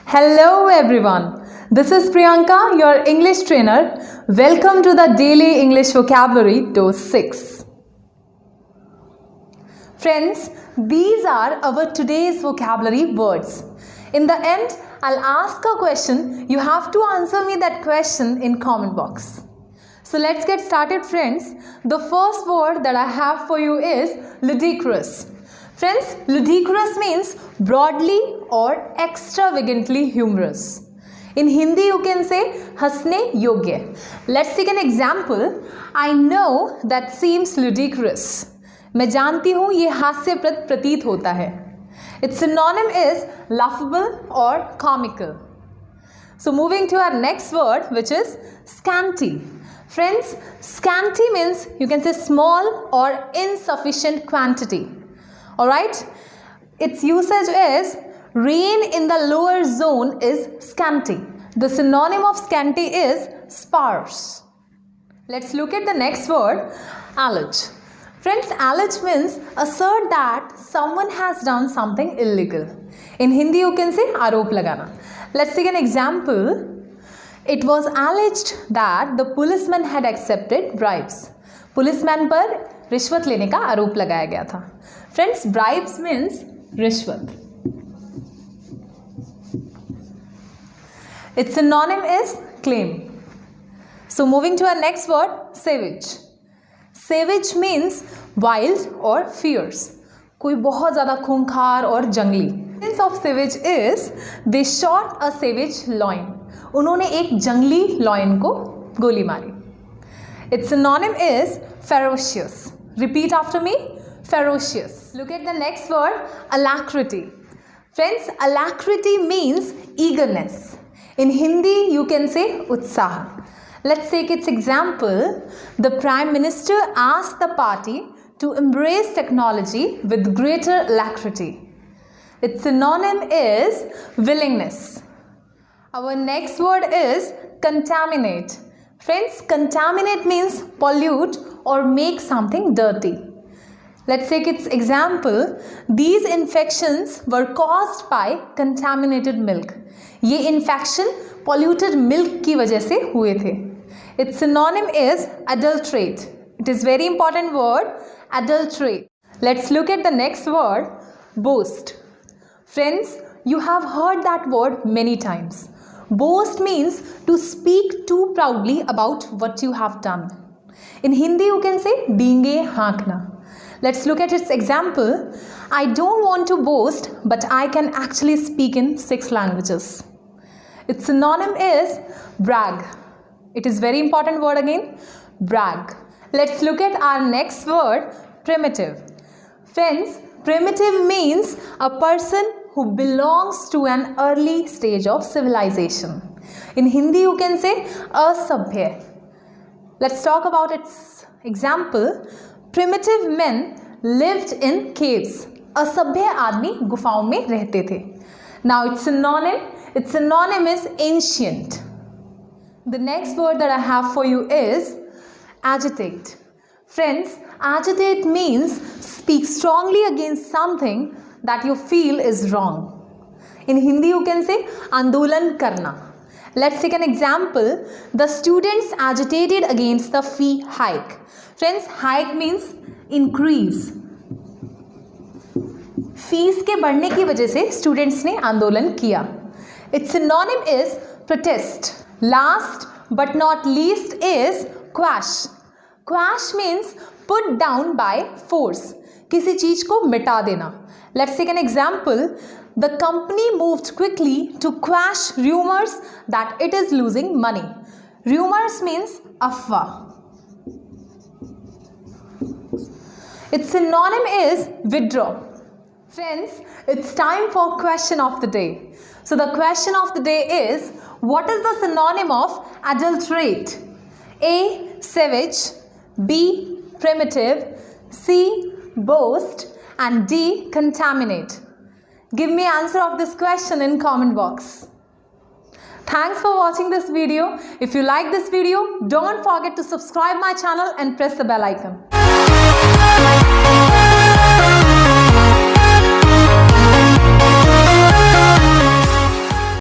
Hello everyone, this is Priyanka, your English trainer. Welcome to the Daily English Vocabulary Dose 6. Friends, these are our today's vocabulary words. In the end, I'll ask a question. You have to answer me that question in comment box. So let's get started, friends. The first word that I have for you is ludicrous. Friends, ludicrous means broadly or extravagantly humorous. In Hindi, you can say hasne yogya. Let's take an example. I know that seems ludicrous. मैं जानती हूँ ये हास्यप्रद प्रतीत होता है. Its synonym is laughable or comical. So moving to our next word, which is scanty. Friends, scanty means you can say small or insufficient quantity. Alright? Its usage is rain in the lower zone is scanty. The synonym of scanty is sparse. Let's look at the next word, allege. Friends, allege means assert that someone has done something illegal. In Hindi, you can say आरोप लगाना. Let's take an example. It was alleged that the policeman had accepted bribes. Policeman पर रिश्वत लेने का आरोप लगाया गया था. Friends, bribes means रिश्वत. Its synonym is claim. So moving to our next word, savage. Savage means wild or fierce. कोई बहुत ज़्यादा खूंखार और जंगली. Sense of savage is they shot a savage lion. उन्होंने एक जंगली lion को गोली मारी. Its synonym is ferocious. Repeat after me, ferocious. Look at the next word, alacrity. Friends, alacrity means eagerness. In Hindi, you can say utsaha. Let's take its example. The Prime Minister asked the party to embrace technology with greater alacrity. Its synonym is willingness. Our next word is contaminate. Friends, contaminate means pollute or make something dirty. Let's take its example. These infections were caused by contaminated milk. ये infection polluted milk की वजह से हुए थे. Its synonym is adulterate. It is very important word, adulterate. Let's look at the next word, boast. Friends, you have heard that word many times. Boast means to speak too proudly about what you have done. In Hindi, you can say डींगे हाँकना. Let's look at its example. I don't want to boast, but I can actually speak in 6 languages. Its synonym is brag. It is very important word again, brag. Let's look at our next word, primitive. Friends, primitive means a person who belongs to an early stage of civilization. In Hindi, you can say asabhya. Let's talk about its example. Primitive men lived in caves. असभ्य आदमी गुफाओं में रहते थे. Now its synonym is ancient. The next word that I have for you is agitate. Friends, agitate means speak strongly against something that you feel is wrong. In Hindi, you can say आंदोलन करना. Let's take an example. The students agitated against the fee hike. Friends, hike means increase. Fees के बढ़ने की वजह से students ने आंदोलन किया. Its synonym is protest. Last but not least is quash. Quash means put down by force. किसी चीज को मिटा देना. Let's take an example. The company moved quickly to quash rumors that it is losing money. Rumors means afwa. Its synonym is withdraw. Friends, it's time for question of the day. So the question of the day is, what is the synonym of adulterate? A. Savage, B. Primitive, C. Boast, and D. Contaminate. Give me answer of this question in comment box. Thanks for watching this video. If you like this video, don't forget to subscribe my channel and press the bell icon.